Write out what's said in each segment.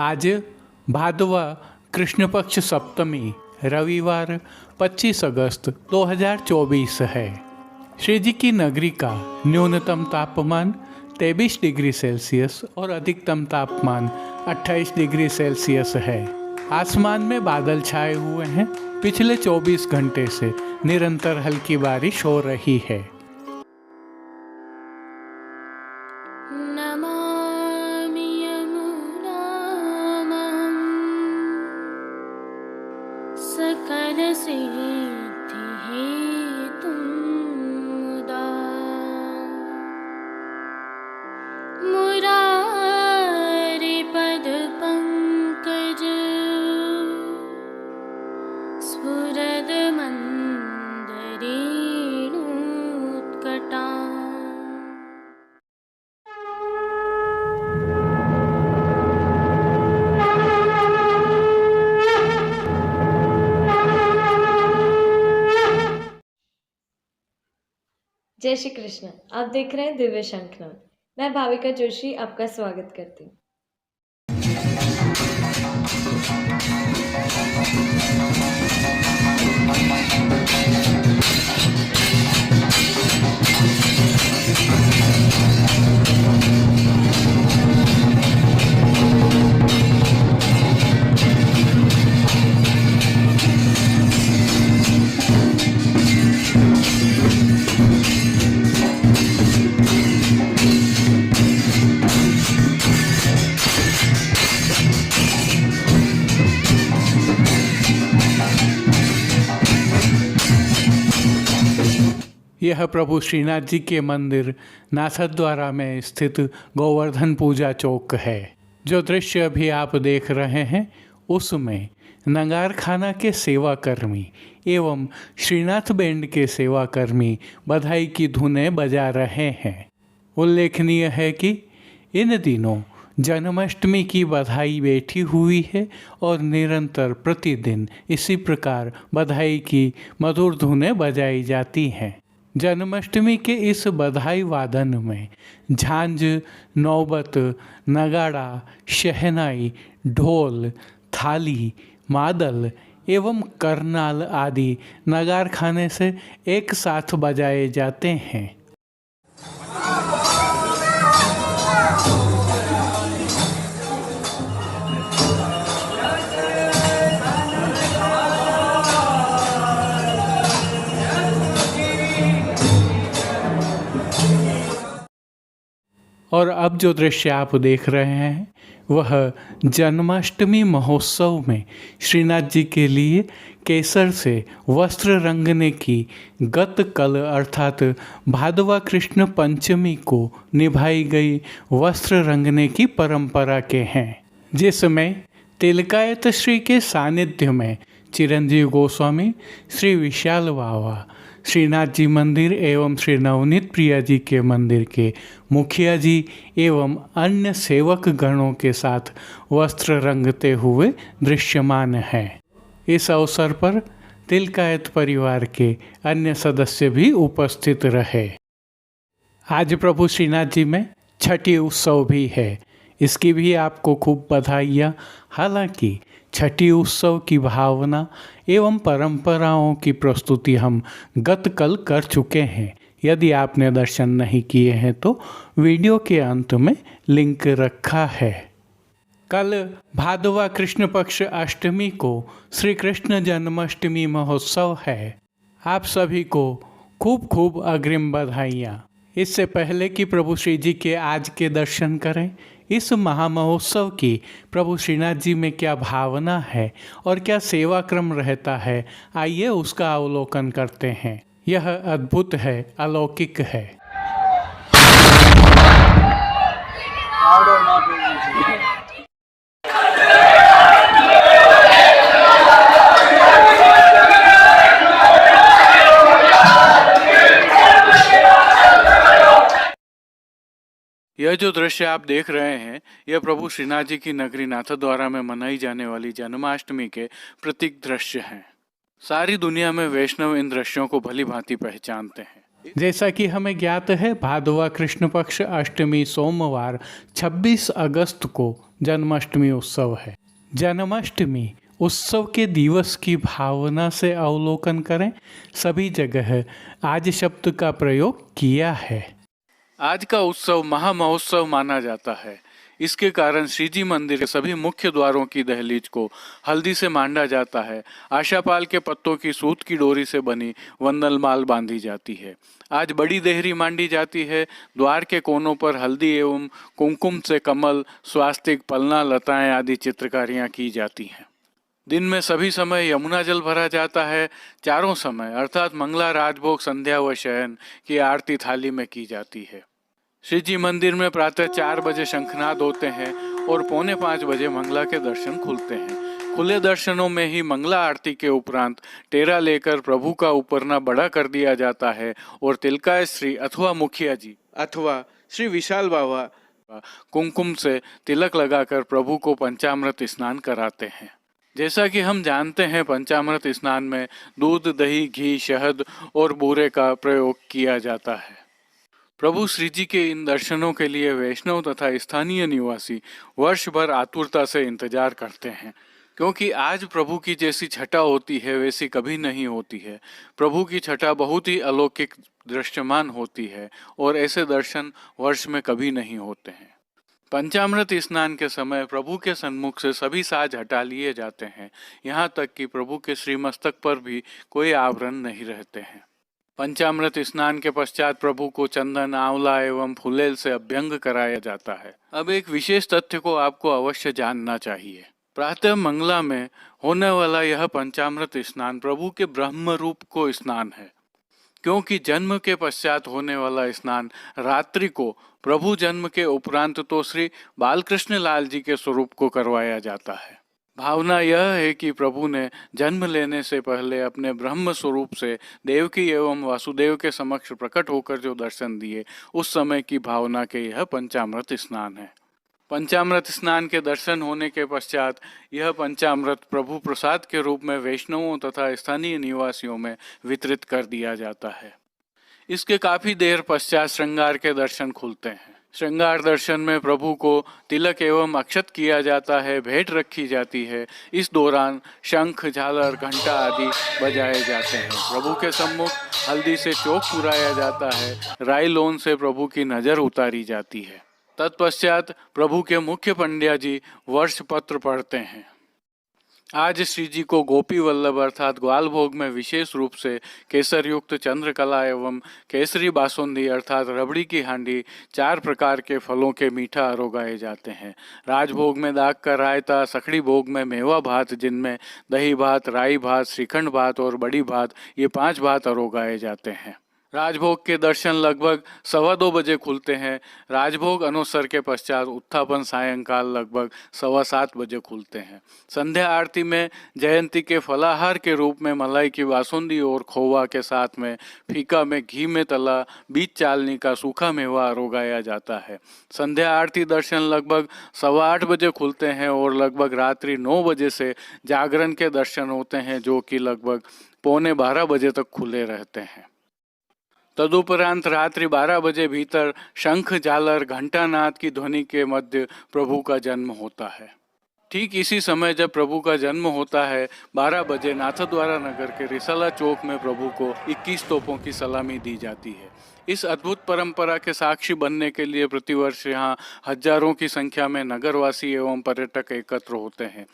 आज भादवा कृष्ण पक्ष सप्तमी रविवार 25 अगस्त 2024 है। श्री जी की नगरी का न्यूनतम तापमान 23 डिग्री सेल्सियस और अधिकतम तापमान 28 डिग्री सेल्सियस है। आसमान में बादल छाए हुए हैं। पिछले 24 घंटे से निरंतर हल्की बारिश हो रही है। नमामि यमुनामहं सकलसिद्धिहेतुं मुदा मुरारिपदपङ्कज स्फुरदमन्दरेणुत्कटा। जय श्री कृष्ण। आप देख रहे हैं दिव्य शंखनाद। मैं भाविका जोशी आपका स्वागत करती हूँ। यह प्रभु श्रीनाथ जी के मंदिर नाथद्वारा में स्थित गोवर्धन पूजा चौक है। जो दृश्य अभी आप देख रहे हैं उसमें नगारखाना के सेवाकर्मी एवं श्रीनाथ बैंड के सेवाकर्मी बधाई की धुनें बजा रहे हैं। उल्लेखनीय है कि इन दिनों जन्माष्टमी की बधाई बैठी हुई है और निरंतर प्रतिदिन इसी प्रकार बधाई की मधुर धुनें बजाई जाती हैं। जन्माष्टमी के इस बधाई वादन में झांझ, नौबत, नगाड़ा, शहनाई, ढोल, थाली, मादल एवं करनाल आदि नगारखाने से एक साथ बजाए जाते हैं। और अब जो दृश्य आप देख रहे हैं वह जन्माष्टमी महोत्सव में श्रीनाथ जी के लिए केसर से वस्त्र रंगने की गत कल अर्थात भादवा कृष्ण पंचमी को निभाई गई वस्त्र रंगने की परंपरा के हैं, जिसमें तिलकायत श्री के सानिध्य में चिरंजीव गोस्वामी, श्री विशाल बाबा, श्रीनाथ जी मंदिर एवं श्री नवनीत प्रिया जी के मंदिर के मुखिया जी एवं अन्य सेवक गणों के साथ वस्त्र रंगते हुए दृश्यमान हैं। इस अवसर पर तिलकायत परिवार के अन्य सदस्य भी उपस्थित रहे। आज प्रभु श्रीनाथ जी में छठी उत्सव भी है। इसकी भी आपको खूब बधाइयाँ। हालांकि छठी उत्सव की भावना एवं परंपराओं की प्रस्तुति हम गत कल कर चुके हैं। यदि आपने दर्शन नहीं किए हैं तो वीडियो के अंत में लिंक रखा है। कल भादवा कृष्ण पक्ष अष्टमी को श्री कृष्ण जन्माष्टमी महोत्सव है। आप सभी को खूब खूब अग्रिम बधाइयाँ। इससे पहले कि प्रभु श्री जी के आज के दर्शन करें, इस महामहोत्सव की प्रभु श्रीनाथ जी में क्या भावना है और क्या सेवा क्रम रहता है, आइए उसका अवलोकन करते हैं। यह अद्भुत है, अलौकिक है। यह जो दृश्य आप देख रहे हैं यह प्रभु श्रीनाथ जी की नगरी नाथद्वारा में मनाई जाने वाली जन्माष्टमी के प्रतीक दृश्य हैं। सारी दुनिया में वैष्णव इन दृश्यों को भली भांति पहचानते हैं। जैसा कि हमें ज्ञात है, भादवा कृष्ण पक्ष अष्टमी सोमवार 26 अगस्त को जन्माष्टमी उत्सव है। जन्माष्टमी उत्सव के दिवस की भावना से अवलोकन करें। सभी जगह आज शब्द का प्रयोग किया है। आज का उत्सव महामहोत्सव माना जाता है। इसके कारण श्रीजी मंदिर के सभी मुख्य द्वारों की दहलीज को हल्दी से मांडा जाता है। आशापाल के पत्तों की सूत की डोरी से बनी वंदनमाल बांधी जाती है। आज बड़ी देहरी मांडी जाती है। द्वार के कोनों पर हल्दी एवं कुमकुम से कमल, स्वास्तिक, पलना, लताएं आदि चित्रकारियां की जाती हैं। दिन में सभी समय यमुना जल भरा जाता है। चारों समय अर्थात मंगला, राजभोग, संध्या व शयन की आरती थाली में की जाती है। श्री जी मंदिर में प्रातः 4 बजे शंखनाद होते हैं और 4:45 बजे मंगला के दर्शन खुलते हैं। खुले दर्शनों में ही मंगला आरती के उपरांत टेरा लेकर प्रभु का ऊपरना बड़ा कर दिया जाता है और तिलकाय श्री अथवा मुखिया जी अथवा श्री विशाल बाबा कुमकुम से तिलक लगाकर प्रभु को पंचामृत स्नान कराते हैं। जैसा कि हम जानते हैं, पंचामृत स्नान में दूध, दही, घी, शहद और बूरे का प्रयोग किया जाता है। प्रभु श्री जी के इन दर्शनों के लिए वैष्णव तथा स्थानीय निवासी वर्ष भर आतुरता से इंतजार करते हैं, क्योंकि आज प्रभु की जैसी छटा होती है वैसी कभी नहीं होती है। प्रभु की छटा बहुत ही अलौकिक दृश्यमान होती है और ऐसे दर्शन वर्ष में कभी नहीं होते हैं। पंचामृत स्नान के समय प्रभु के सन्मुख से सभी साज हटा लिए जाते हैं, यहाँ तक कि प्रभु के श्रीमस्तक पर भी कोई आवरण नहीं रहते हैं। पंचामृत स्नान के पश्चात प्रभु को चंदन, आंवला एवं फुलेल से अभ्यंग कराया जाता है। अब एक विशेष तथ्य को आपको अवश्य जानना चाहिए। प्रातः मंगला में होने वाला यह पंचामृत स्नान प्रभु के ब्रह्म रूप को स्नान है, क्योंकि जन्म के पश्चात होने वाला स्नान रात्रि को प्रभु जन्म के उपरांत तो श्री बालकृष्ण लाल जी के स्वरूप को करवाया जाता है। भावना यह है कि प्रभु ने जन्म लेने से पहले अपने ब्रह्म स्वरूप से देवकी एवं वासुदेव के समक्ष प्रकट होकर जो दर्शन दिए, उस समय की भावना के यह पंचामृत स्नान है। पंचामृत स्नान के दर्शन होने के पश्चात यह पंचामृत प्रभु प्रसाद के रूप में वैष्णवों तथा स्थानीय निवासियों में वितरित कर दिया जाता है। इसके काफी देर पश्चात श्रृंगार के दर्शन खुलते हैं। श्रृंगार दर्शन में प्रभु को तिलक एवं अक्षत किया जाता है, भेंट रखी जाती है। इस दौरान शंख, झालर, घंटा आदि बजाए जाते हैं। प्रभु के सम्मुख हल्दी से चौक पुराया जाता है। राई लोन से प्रभु की नजर उतारी जाती है। तत्पश्चात प्रभु के मुख्य पंड्या जी वर्ष पत्र पढ़ते हैं। आज श्री जी को गोपी वल्लभ अर्थात ग्वाल भोग में विशेष रूप से केसर युक्त चंद्रकला एवं केसरी बासुंदी अर्थात रबड़ी की हांडी, 4 प्रकार के फलों के मीठा अरोगाए जाते हैं। राजभोग में दाग का रायता, सखड़ी भोग में मेवा भात जिनमें दही भात, राई भात, श्रीखंड भात और बड़ी भात, ये 5 भात अरोगाए जाते हैं। राजभोग के दर्शन लगभग 2:15 बजे खुलते हैं। राजभोग अनुसर के पश्चात उत्थापन सायंकाल लगभग 7:15 बजे खुलते हैं। संध्या आरती में जयंती के फलाहार के रूप में मलाई की बासुंदी और खोवा के साथ में फीका में घी में तला बीज चालनी का सूखा मेवा अरोगाया जाता है। संध्या आरती दर्शन लगभग 8:15 बजे खुलते हैं और लगभग रात्रि 9 बजे से जागरण के दर्शन होते हैं, जो कि लगभग 11:45 बजे तक खुले रहते हैं। तदुपरांत रात्रि 12 बजे भीतर शंख, झालर, घंटानाद की ध्वनि के मध्य प्रभु का जन्म होता है। ठीक इसी समय जब प्रभु का जन्म होता है, 12 बजे नाथद्वारा नगर के रिसाला चौक में प्रभु को 21 तोपों की सलामी दी जाती है। इस अद्भुत परंपरा के साक्षी बनने के लिए प्रतिवर्ष यहाँ हजारों की संख्या में नगरवासी एवं पर्यटक एकत्र होते हैं।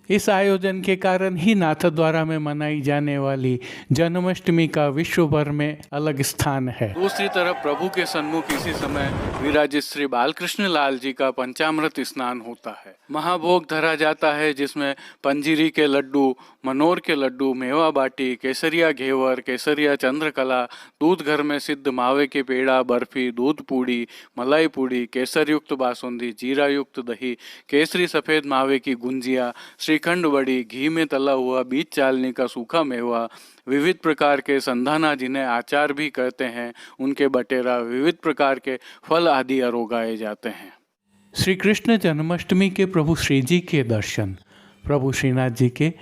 इस आयोजन के कारण ही नाथद्वारा में मनाई जाने वाली जन्माष्टमी का विश्व भर में अलग स्थान है। दूसरी तरफ प्रभु के सन्मुख इसी समय विराजित श्री बालकृष्ण लाल जी का पंचामृत स्नान होता है। महाभोग धरा जाता है, जिसमें पंजीरी के लड्डू, मनोर के लड्डू, मेवा बाटी, केसरिया घेवर, केसरिया चंद्रकला, दूध घर में सिद्ध मावे के पेड़ा, बर्फी, दूध पूड़ी, मलाई पूड़ी, केसर युक्त बासुंदी, जीरा युक्त दही, केसरी सफेद मावे की गुंजिया, श्रीखंड बड़ी, घी में तला हुआ बीज चालनी का सूखा मेवा, विविध प्रकार के संधाना जिन्हें आचार भी कहते हैं, उनके बटेरा, विविध प्रकार के फल आदि अरोगाए जाते हैं। श्री कृष्ण जन्माष्टमी के प्रभु श्री जी के दर्शन प्रभु श्रीनाथ जी के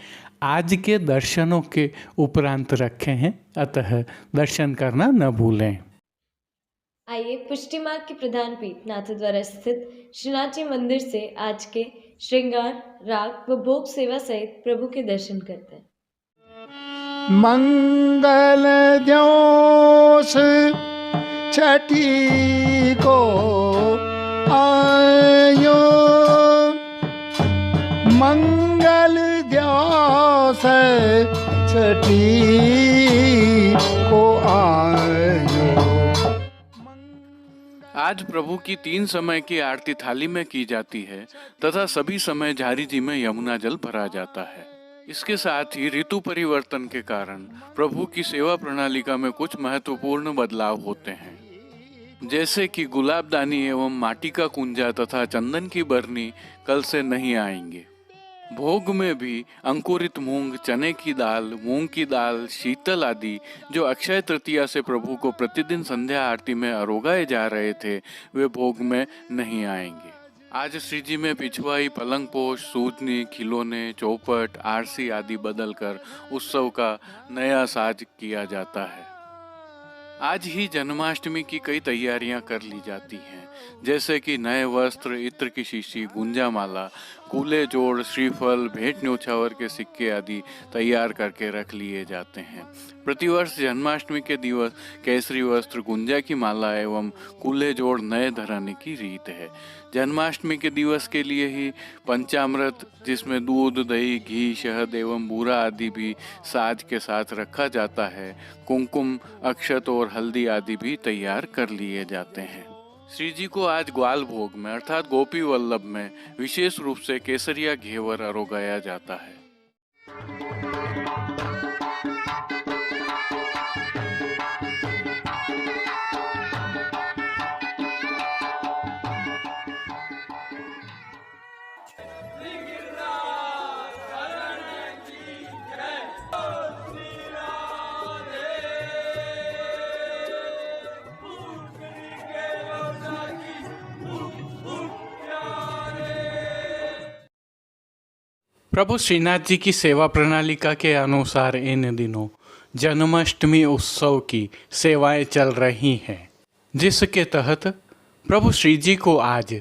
आज के दर्शनों के उपरांत रखे हैं, अतः दर्शन करना न भूलें। आइए पुष्टि मार्ग के प्रधान पीठ नाथद्वारा स्थित श्रीनाथ जी मंदिर से आज के श्रृंगार, राग व भोग सेवा सहित प्रभु के दर्शन करते हैं। मंगल दिवस छठी को आयो, मंगल दिवस छठी को आयो। आज प्रभु की 3 समय की आरती थाली में की जाती है तथा सभी समय झारी जी में यमुना जल भरा जाता है। इसके साथ ही ऋतु परिवर्तन के कारण प्रभु की सेवा प्रणालिका में कुछ महत्वपूर्ण बदलाव होते हैं, जैसे कि गुलाबदानी एवं माटी का कुंजा तथा चंदन की बरनी कल से नहीं आएंगे। भोग में भी अंकुरित मूंग, चने की दाल, मूंग की दाल, शीतल आदि जो अक्षय तृतीया से प्रभु को प्रतिदिन संध्या आरती में अरोगाए जा रहे थे, वे भोग में नहीं आएंगे। आज श्री जी में पिछवाई, पलंग पोश, सूजनी, खिलौने, चौपट, आरसी आदि बदलकर उत्सव का नया साज किया जाता है। आज ही जन्माष्टमी की कई तैयारियां कर ली जाती हैं, जैसे कि नए वस्त्र, इत्र की शीशी, गुंजा माला, कूले जोड़, श्रीफल, भेंट न्योछावर के सिक्के आदि तैयार करके रख लिए जाते हैं। प्रतिवर्ष जन्माष्टमी के दिवस केसरी वस्त्र, गुंजा की माला एवं कूले जोड़ नए धराने की रीत है। जन्माष्टमी के दिवस के लिए ही पंचामृत, जिसमें दूध, दही, घी, शहद एवं बूरा आदि भी साज के साथ रखा जाता है। कुमकुम, अक्षत और हल्दी आदि भी तैयार कर लिए जाते हैं। श्री जी को आज ग्वाल भोग में अर्थात गोपी वल्लभ में विशेष रूप से केसरिया घेवर अरोगाया जाता है। प्रभु श्रीनाथ जी की सेवा प्रणालिका के अनुसार इन दिनों जन्माष्टमी उत्सव की सेवाएं चल रही हैं, जिसके तहत प्रभु श्री जी को आज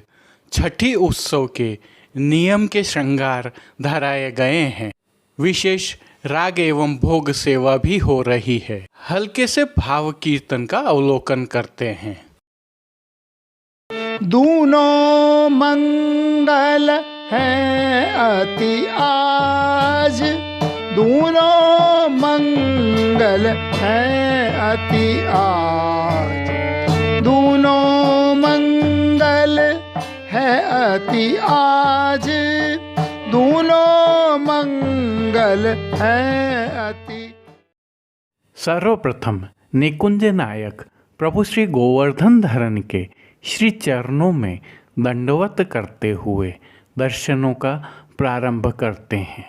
छठी उत्सव के नियम के श्रृंगार धराए गए हैं। विशेष राग एवं भोग सेवा भी हो रही है। हल्के से भाव कीर्तन का अवलोकन करते हैं। दूनों मंगल है अति आज, दूनों मंगल है अति आज, दूनों मंगल है अति आज, दूनों मंगल है अति। सर्वप्रथम निकुंज नायक प्रभु श्री गोवर्धन धरन के श्री चरणों में दंडवत करते हुए दर्शनों का प्रारंभ करते हैं।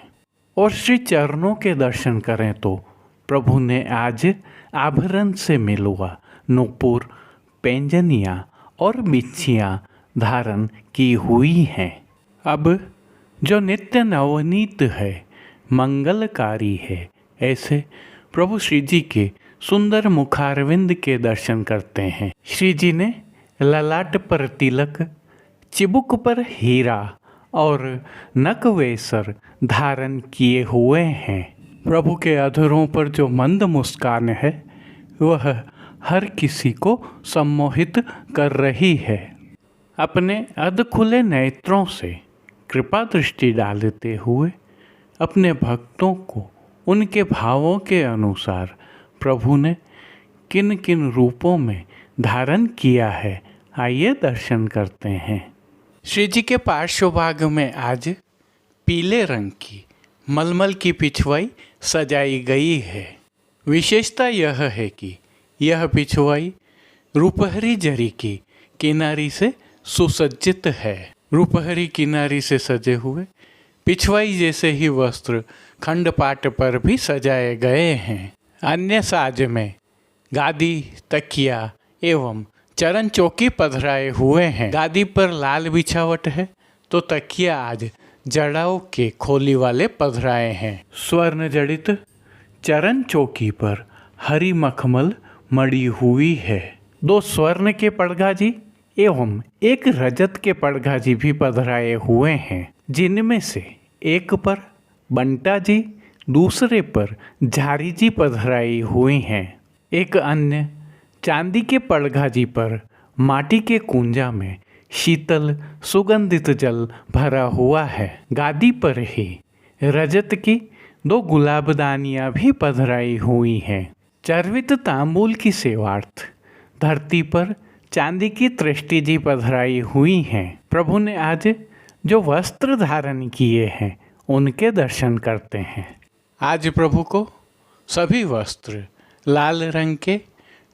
और श्री चरणों के दर्शन करें तो प्रभु ने आज आभरण से मिलुआ नूपुर, पैंजनियाँ और बिच्छियाँ धारण की हुई हैं। अब जो नित्य नवनीत है, मंगलकारी है, ऐसे प्रभु श्री जी के सुंदर मुखारविंद के दर्शन करते हैं। श्री जी ने ललाट पर तिलक, चिबुक पर हीरा और नकवेसर धारण किए हुए हैं। प्रभु के अधरों पर जो मंद मुस्कान है, वह हर किसी को सम्मोहित कर रही है। अपने अध खुले नेत्रों से कृपा दृष्टि डालते हुए अपने भक्तों को उनके भावों के अनुसार प्रभु ने किन किन रूपों में धारण किया है, आइए दर्शन करते हैं। श्री जी के पार्श्व भाग में आज पीले रंग की मलमल की पिछवाई सजाई गई है। विशेषता यह है कि यह पिछवाई रूपहरी जरी की किनारी से सुसज्जित है। रूपहरी किनारी से सजे हुए पिछवाई जैसे ही वस्त्र खंडपाट पर भी सजाए गए हैं। अन्य साज में गादी, तकिया एवं चरण चौकी पधराए हुए हैं। गादी पर लाल बिछावट है तो तकिया आज जड़ाओं के खोली वाले पधराए हैं। स्वर्ण जड़ित चरण चौकी पर हरी मखमल मड़ी हुई है। 2 स्वर्ण के पड़गाजी एवं एक रजत के पड़गाजी भी पधराए हुए हैं, जिनमें से एक पर बंटा जी, दूसरे पर झारी जी पधराई हुई हैं। एक अन्य चांदी के पड़गाजी पर माटी के कुंजा में शीतल सुगंधित जल भरा हुआ है। गादी पर ही रजत की 2 गुलाबदानियाँ भी पधराई हुई हैं। चर्वित तांबूल की सेवार्थ धरती पर चांदी की तृष्टि जी पधराई हुई हैं। प्रभु ने आज जो वस्त्र धारण किए हैं उनके दर्शन करते हैं। आज प्रभु को सभी वस्त्र लाल रंग के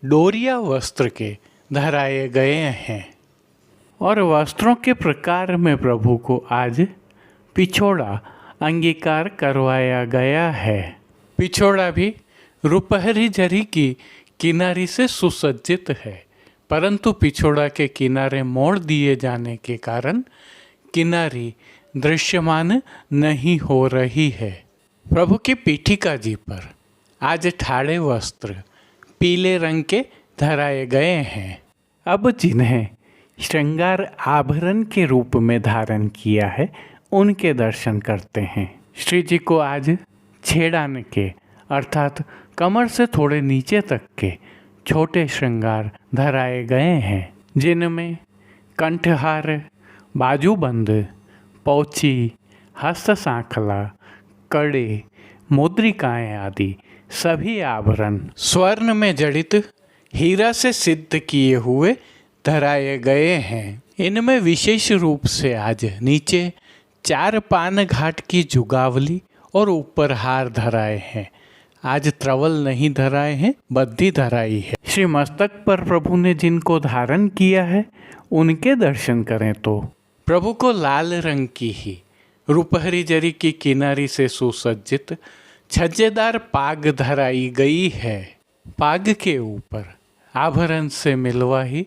डोरिया वस्त्र के धराए गए हैं और वस्त्रों के प्रकार में प्रभु को आज पिछोड़ा अंगीकार करवाया गया है। पिछोड़ा भी रुपहरी जरी की किनारी से सुसज्जित है, परंतु पिछोड़ा के किनारे मोड़ दिए जाने के कारण किनारी दृश्यमान नहीं हो रही है। प्रभु की पीठिका जी पर आज ठाड़े वस्त्र पीले रंग के धराए गए हैं। अब जिन्हें श्रृंगार आभरण के रूप में धारण किया है उनके दर्शन करते हैं। श्री जी को आज छेड़ान के अर्थात कमर से थोड़े नीचे तक के छोटे श्रृंगार धराए गए हैं, जिनमें कंठहार, बाजूबंद, पौची, हस्त सांखला, कड़े, मुद्रिकाएं आदि सभी आभरण स्वर्ण में जड़ित हीरा से सिद्ध किए हुए धराए गए हैं। इनमें विशेष रूप से आज नीचे 4 पान घाट की जुगावली और ऊपर हार धराए हैं। आज त्रवल नहीं धराए हैं, बद्धी धराई है। श्री मस्तक पर प्रभु ने जिनको धारण किया है उनके दर्शन करें तो प्रभु को लाल रंग की ही रुपहरी जरी की किनारी से सुसज्जित छज्जेदार पाग धराई गई है। पाग के ऊपर आभरण से मिलवा ही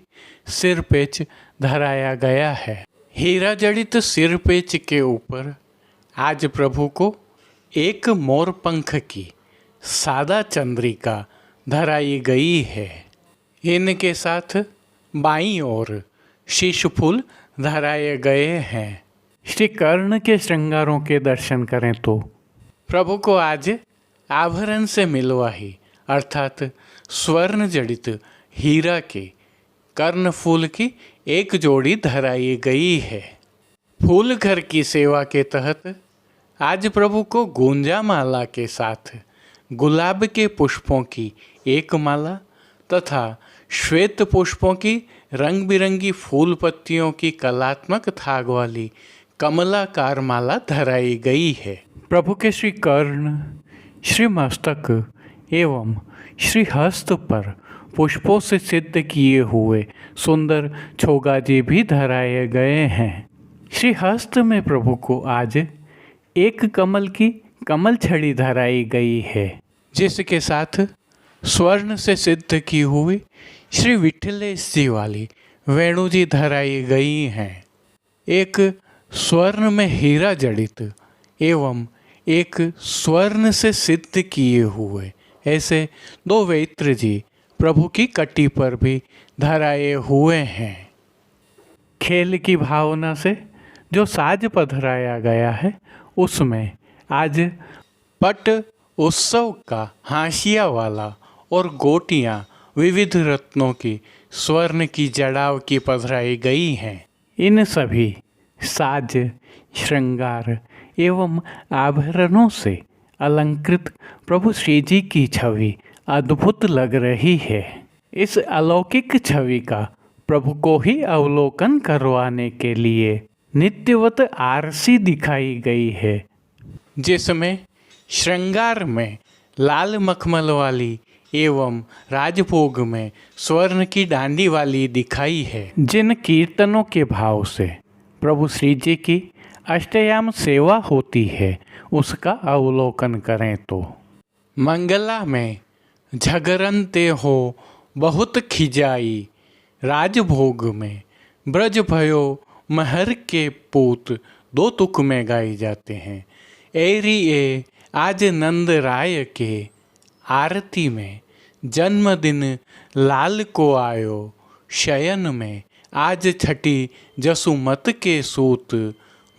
सिरपेच धराया गया है। हीरा जड़ित सिरपेच के ऊपर आज प्रभु को एक मोर पंख की सादा चंद्रिका धराई गई है। इनके साथ बाईं ओर शीश फूल धराए गए हैं। श्री कर्ण के श्रृंगारों के दर्शन करें तो प्रभु को आज आभरण से मिलवाही अर्थात स्वर्ण जड़ित हीरा के कर्ण फूल की एक जोड़ी धराई गई है। फूल घर की सेवा के तहत आज प्रभु को गुंजा माला के साथ गुलाब के पुष्पों की एक माला तथा श्वेत पुष्पों की रंग बिरंगी फूल पत्तियों की कलात्मक थाग वाली कमलाकार माला धराई गई है। प्रभु के श्री कर्ण, श्री मस्तक एवं श्री हस्त पर पुष्पों से सिद्ध किए हुए सुंदर छोगाजी भी धराए गए हैं। श्री हस्त में प्रभु को आज एक कमल की कमल छड़ी धराई गई है, जिसके साथ स्वर्ण से सिद्ध की हुई श्री विठलेश जी वाली वेणु जी धराई गई हैं। एक स्वर्ण में हीरा जड़ित एवं एक स्वर्ण से सिद्ध किए हुए ऐसे 2 वेत्र जी प्रभु की कटी पर भी धराए हुए हैं। खेल की भावना से जो साज पधराया गया है उसमें आज पट उत्सव का हाशिया वाला और गोटियां विविध रत्नों की स्वर्ण की जड़ाव की पधराई गई हैं। इन सभी साज, श्रृंगार एवं आभरणों से अलंकृत प्रभु श्री जी की छवि अद्भुत लग रही है। इस अलौकिक छवि का प्रभु को ही अवलोकन करवाने के लिए नित्यवत आरसी दिखाई गई है, जिसमें श्रृंगार में लाल मखमल वाली एवं राजभोग में स्वर्ण की डांडी वाली दिखाई है। जिन कीर्तनों के भाव से प्रभु श्री जी की अष्टयाम सेवा होती है उसका अवलोकन करें तो मंगला में झगरनते हो बहुत खिजाई, राजभोग में ब्रज भयो महर के पूत दो तुक में गाए जाते हैं। एरी ए आज नंद राय के आरती में, जन्मदिन लाल को आयो शयन में, आज छठी जसुमत के सूत,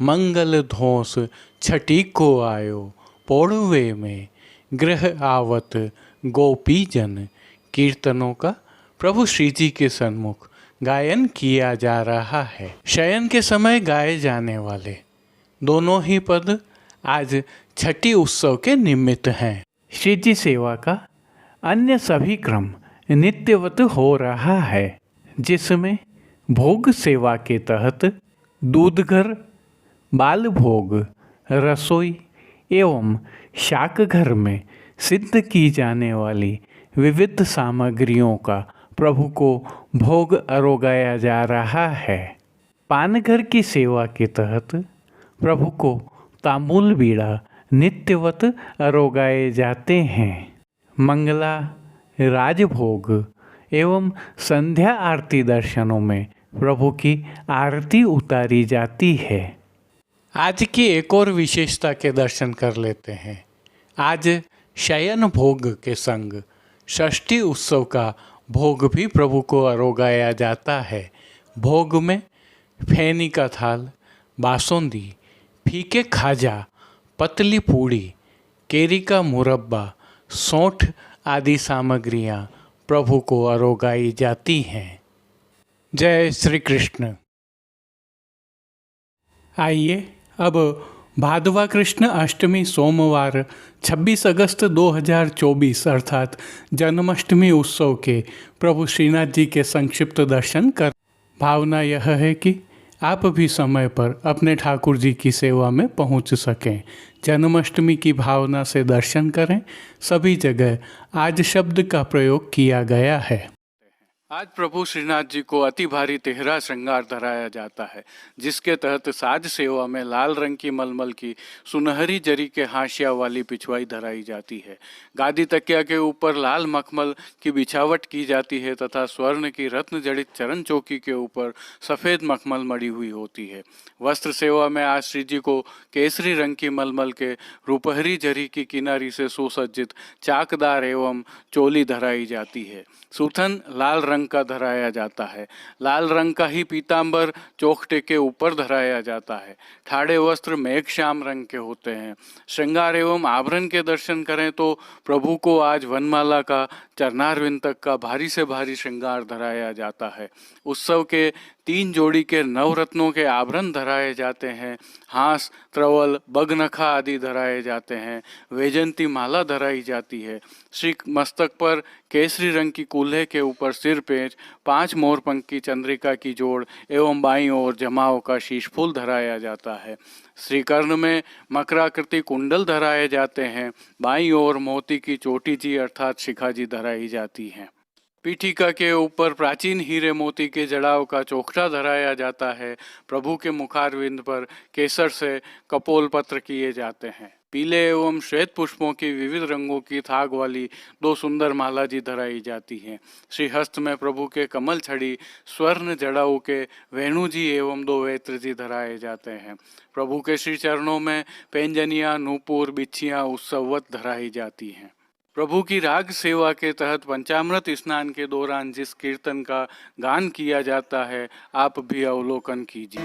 मंगल धोस छठी को आयो पौड़वे में, गृह आवत गोपी जन। कीर्तनों का प्रभु श्री जी के सन्मुख गायन किया जा रहा है। शयन के समय गाए जाने वाले दोनों ही पद आज छठी उत्सव के निमित्त हैं। श्री जी सेवा का अन्य सभी क्रम नित्यवत हो रहा है, जिसमें भोग सेवा के तहत दूधघर, बाल भोग, रसोई एवं शाक घर में सिद्ध की जाने वाली विविध सामग्रियों का प्रभु को भोग अरोगाया जा रहा है। पानघर की सेवा के तहत प्रभु को तांबूल बीड़ा नित्यवत अरोगाए जाते हैं। मंगला, राजभोग एवं संध्या आरती दर्शनों में प्रभु की आरती उतारी जाती है। आज की एक और विशेषता के दर्शन कर लेते हैं। आज शयन भोग के संग षष्ठी उत्सव का भोग भी प्रभु को अरोगाया जाता है। भोग में फेनी का थाल, बासुंदी, फीके खाजा, पतली पूड़ी, केरी का मुरब्बा, सौंठ आदि सामग्रियां प्रभु को अरोगाई जाती हैं। जय श्री कृष्ण। आइए अब भादवा कृष्ण अष्टमी सोमवार 26 अगस्त 2024 अर्थात जन्माष्टमी उत्सव के प्रभु श्रीनाथ जी के संक्षिप्त दर्शन कर। भावना यह है कि आप भी समय पर अपने ठाकुर जी की सेवा में पहुंच सकें। जन्माष्टमी की भावना से दर्शन करें। सभी जगह आज शब्द का प्रयोग किया गया है। आज प्रभु श्रीनाथ जी को अति भारी तिहरा श्रृंगार धराया जाता है, जिसके तहत साज सेवा में लाल रंग की मलमल की सुनहरी जरी के हाशिया वाली पिछवाई धराई जाती है। गादी तकिया के ऊपर लाल मखमल की बिछावट की जाती है तथा स्वर्ण की रत्न जड़ित चरण चौकी के ऊपर सफ़ेद मखमल मड़ी हुई होती है। वस्त्र सेवा में आज श्री जी को केसरी रंग की मलमल के रुपहरी जरी की किनारी से सुसज्जित चाकदार एवं चोली धराई जाती है। सूथन लाल रंग का धराया जाता है। लाल रंग का ही पीतांबर चौखटे के ऊपर धराया जाता है। ठाड़े वस्त्र मेघ श्याम रंग के होते हैं। श्रृंगार एवं आभरण के दर्शन करें तो प्रभु को आज वनमाला का चरणारविंद तक का भारी से भारी श्रृंगार धराया जाता है। उत्सव के 3 जोड़ी के नवरत्नों के आभरण धराए जाते हैं। हास, त्रवल, बगनखा आदि धराए जाते हैं। वैजंती माला धराई जाती है। श्री मस्तक पर केसरी रंग की कूल्हे के ऊपर सिर पेंच, 5 मोरपंख की चंद्रिका की जोड़ एवं बाईं ओर जमाओं का शीश फूल धराया जाता है। श्री कर्ण में मकराकृति कुंडल धराए जाते हैं। बाईं ओर मोती की चोटी जी अर्थात शिखा जी धराई जाती हैं। पीठिका के ऊपर प्राचीन हीरे मोती के जड़ाव का चोखटा धराया जाता है। प्रभु के मुखारविंद पर केसर से कपोल पत्र किए जाते हैं। पीले एवं श्वेत पुष्पों की विविध रंगों की थाग वाली 2 सुंदर माला जी धराई जाती हैं। श्री हस्त में प्रभु के कमल छड़ी स्वर्ण जड़ाऊ के वेणु जी एवं 2 वेत्र जी धराए जाते हैं। प्रभु के श्री चरणों में पैंजनियां, नूपुर, बिच्छियां उत्सववत धराई जाती हैं। प्रभु की राग सेवा के तहत पंचामृत स्नान के दौरान जिस कीर्तन का गान किया जाता है, आप भी अवलोकन कीजिए।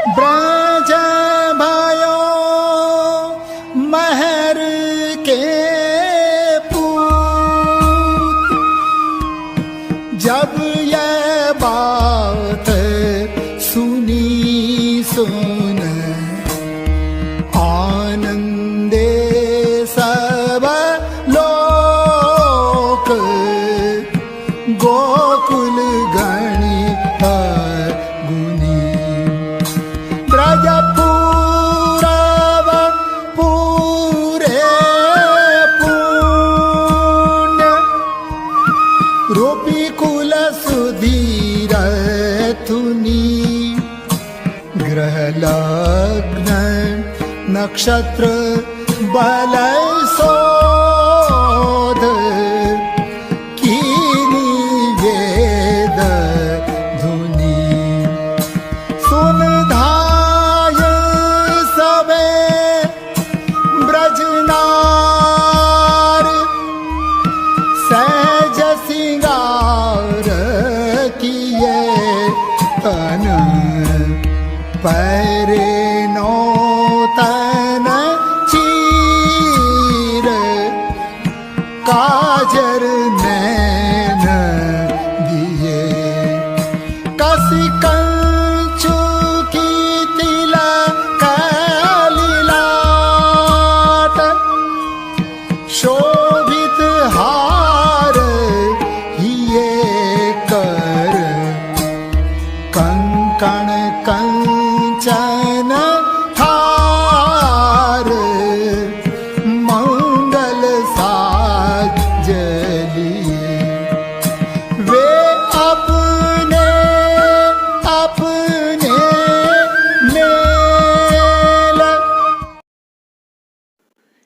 ब्रज भयो महर के पूत, जब ये बात सुनी सुन आनंदे सब लोक, गोकुल गणी गुनी ब्रज पूरव पूरे पुण्य रूपी कुल सुधीर थुनी, ग्रह लग्न नक्षत्र बल शोध, कीनी वेद धुनी सुन धा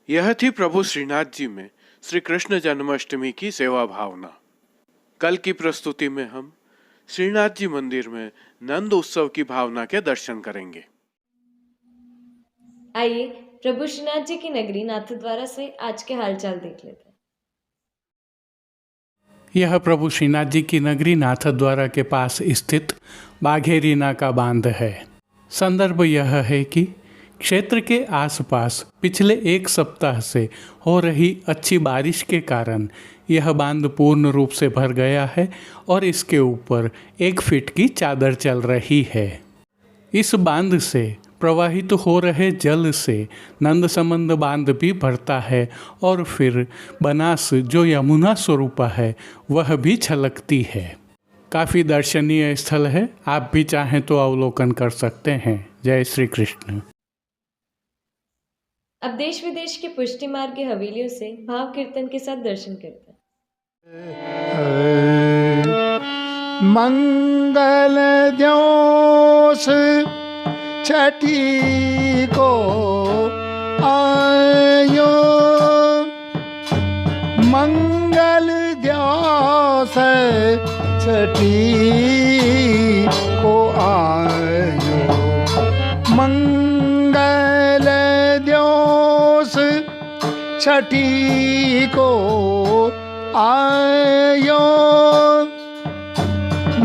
यह थी प्रभु श्रीनाथ जी में श्री कृष्ण जन्माष्टमी की सेवा भावना। कल की प्रस्तुति में हम श्रीनाथ जी मंदिर में नंद उत्सव की भावना के दर्शन करेंगे। आइए प्रभु श्रीनाथ जी की नगरी नाथद्वारा से आज के हालचाल देख लेते हैं। यह प्रभु श्रीनाथ जी की नगरी नाथद्वारा के पास स्थित बाघेरी नाका बांध है। संदर्भ यह है कि क्षेत्र के आसपास पिछले एक सप्ताह से हो रही अच्छी बारिश के कारण यह बांध पूर्ण रूप से भर गया है और इसके ऊपर 1 फीट की चादर चल रही है। इस बांध से प्रवाहित हो रहे जल से नंदसमंद बांध भी भरता है और फिर बनास जो यमुना स्वरूप है वह भी छलकती है। काफ़ी दर्शनीय स्थल है, आप भी चाहें तो अवलोकन कर सकते हैं। जय श्री कृष्ण। अब देश विदेश के पुष्टि मार्ग की हवेलियों से भाव कीर्तन के साथ दर्शन करते हैं। मंगल दिवस छठी को आयो, मंगल दिवस छठी को आयो, मंगल दिवस छठी को आयो,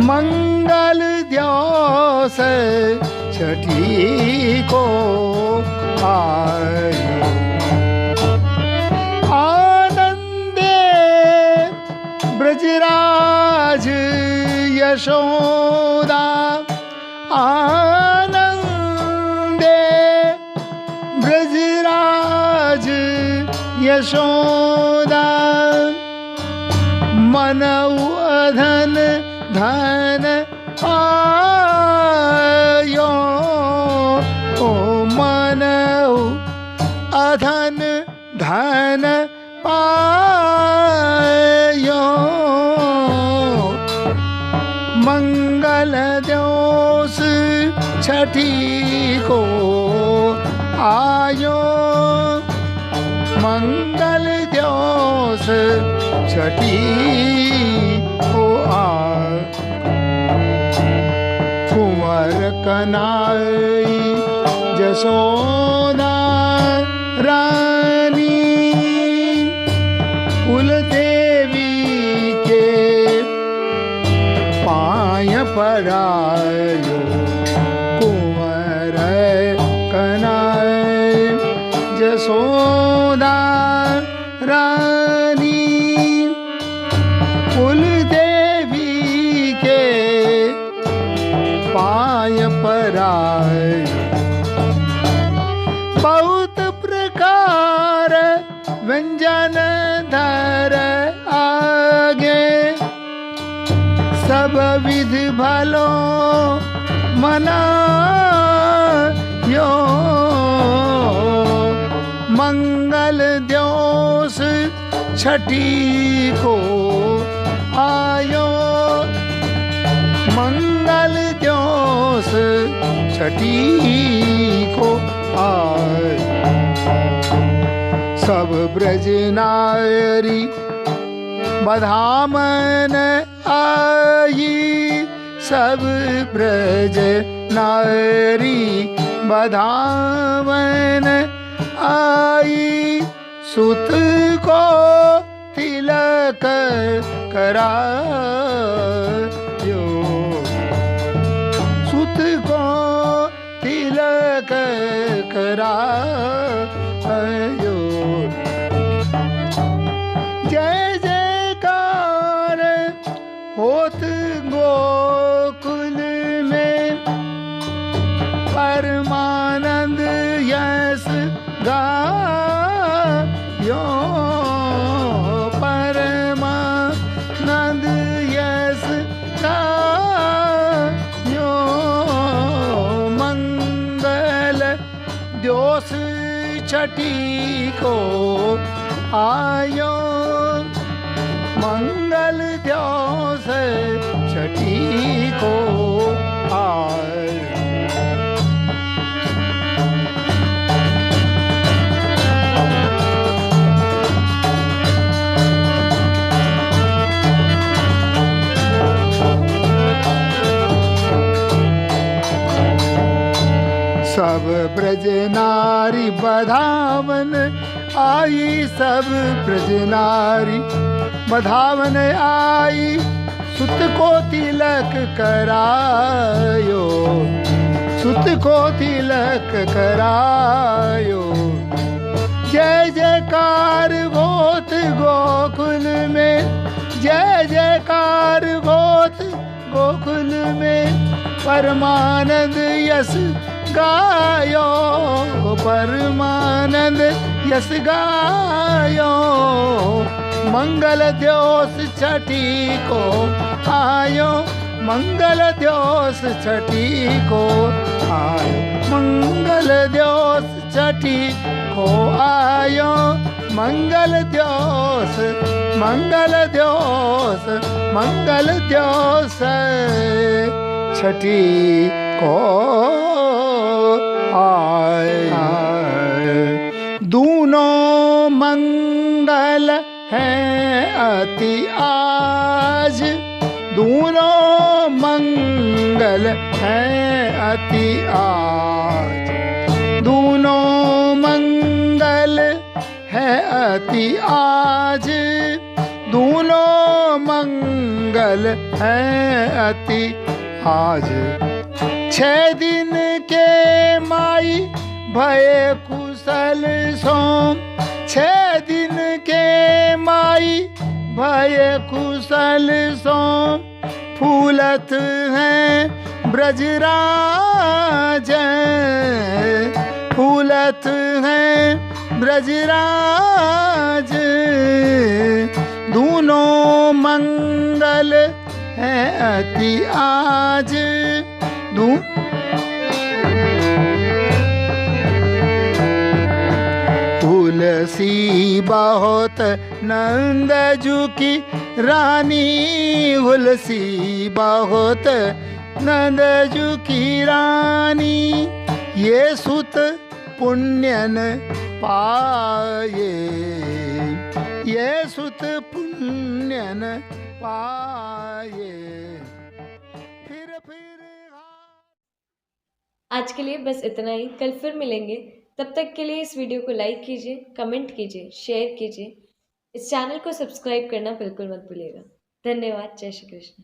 मंगल दिवस छठी को आयो। आनंदे ब्रजराज यशोदा, आनंदे ब्रजराज यशोदा, मनऊ अधन धन आयो, ओ मनऊ अधन धन पायो, मंगल दिवस छठी को आयो, मंगल दिवस छठी को आयो। कुंवर कनाई जसोदा रानी, कुलदेवी के पाय पड़ायो, कुंवर कनाई जसोदा रानी, कुलदेवी के पाय पराय। बहुत प्रकार व्यंजन धर आगे, सब विधि भलो मनायो, मंगल दिवस छठी को आयो, मंगल दिवस छठी को आयो। सब ब्रज नारी बधामन आई, सब ब्रज नारी बधामन आई, सुत को तिलक करायो, सुत को तिलक करायो। जय जयकार होत गोकुल में, परमानंद यश गायो, परमानंद यश गायो, मंगल दिवस छठी को आयो, मंगल दिवस छठी को आयो। ब्रज नारी बधावन आई, सब ब्रज नारी बधावन आई, सुत को तिलक करायो, सुत को तिलक करायो। जय जयकार होत गोकुल में, जय जयकार होत गोकुल में, परमानंद यस गायो, परमानंद यस गायो। मंगल दिवस छठी को आयो, मंगल दिवस छठी को आयो, मंगल दिवस छठी को आयो, मंगल दिवस, मंगल दिवस, मंगल दिवस छठी को आए। दूनों मंगल हैं अति आज, दूनों मंगल हैं अति आज, दूनों मंगल है अति आज, दूनों मंगल है अति आज। 6 दिन के माई भये कुशल सोम, 6 दिन के माई भये कुशल सोम, फूलत हैं ब्रजराज, फूलत हैं ब्रजराज, दूनों मंगल हैं अति आज। तुलसी बहुत नंदजू की रानी, तुलसी बहुत नंदजू की रानी, ये सुत पुण्यन पाए, ये सुत पुण्यन पाए। फिर आज के लिए बस इतना ही। कल फिर मिलेंगे, तब तक के लिए इस वीडियो को लाइक कीजिए, कमेंट कीजिए, शेयर कीजिए। इस चैनल को सब्सक्राइब करना बिल्कुल मत भूलिएगा। धन्यवाद। जय श्री कृष्ण।